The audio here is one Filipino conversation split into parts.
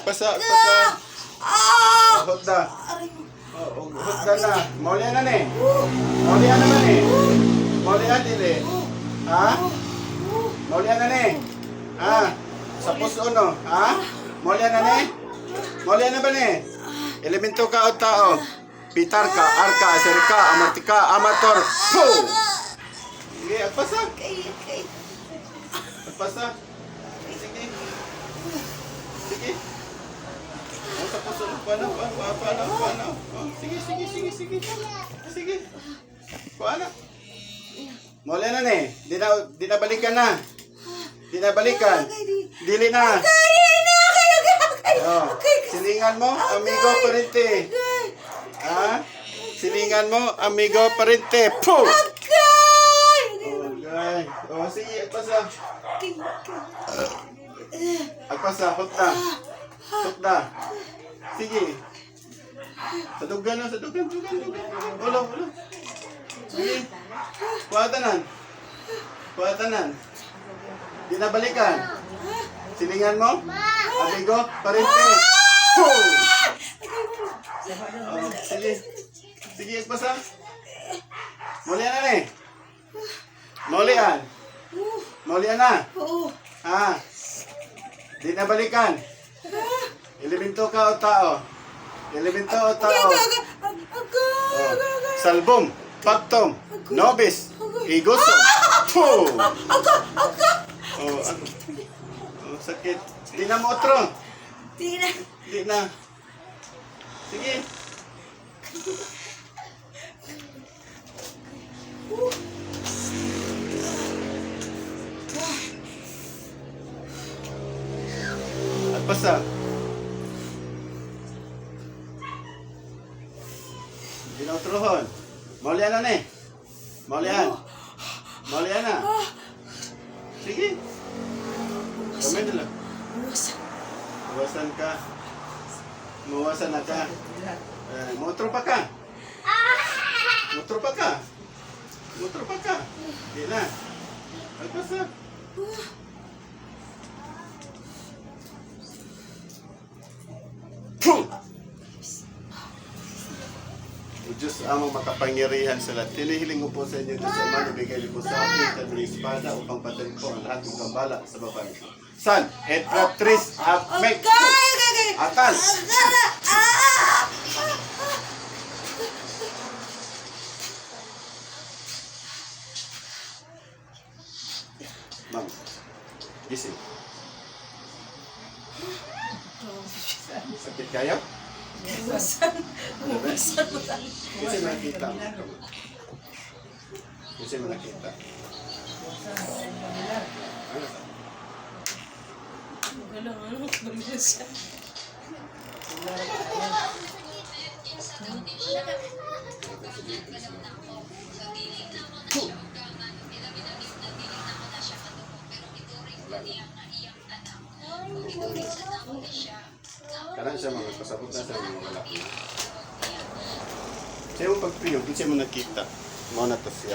Pasa. Ah! Hotda. Aray mo. Hotda na. Maulian na ni. Maulian naman ni. Maulian dili. Ha? Maulian na ni. Ha? Sa puso no. Ha? Maulian na ni. Maulian na ba ni? Elemento ka o tao. Pitar ka, arka, aserka, amartika, amator. Po! Sige, agpasa. Kay. Agpasa. Sige. Sige. O, sa puso no. Paano? Oh, sige. Sige. Paano? Maulian na ni. Di na balikan na. Di na balikan. Dili na. Oh, silingan mo, amigo parente. Ha? Silingan mo, amigo parente. Po! Okay. Oh, sige, agpasa. Agpasa, hotda. Hotda. Sige. Sa dugan. Ulo. Sige. Kuwatanan. Di na balikan. Silingan mo, amigo parente. Po! Oh, sige, agpasa. Maulian na ni. Maulian na. Oo. Ha? Di na balikan. Elemento ka o tao. Oh. Salbum, pactum, nobis, igusum. Po! Oh, sakit. Di na mo otro. Di na. Sige. Agpasa. Di na otrohon. Maulian na ni. Maulian na. Sige. Kamay na lang. Mawasan na ka. Motro pa ka. Di na. Agpasa. O Diyos amang makapangyarihan sa lahat. Tinihiling ko po sa inyo, Diyos Ama, nabigay niyo po sa akin ng espada upang patayin po ang lahat ng gambala sa baba nito. San, Etratris, Apmek, Atal. Ma'am, gising. Sakit kayo? Kasi nakita mo. Karena siya mga kasabot na sa mga malaki. Siya yung pagpiyog, hindi siya mo nakita. Mo na to siya.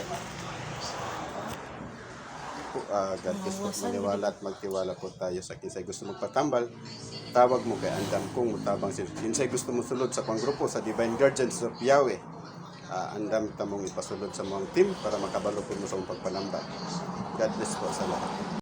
God bless po, maniwala at magtiwala po tayo sa kinsay gusto magpatambal. Tawag mo kay Andam kung mutabang sila. Kinsay gusto mo sulod sa pangrupo sa Divine Guardians of Yahweh. Andam tamong ipasulod sa mga team para makabalo po mo sa mong pagpanambal. God bless po sa lahat.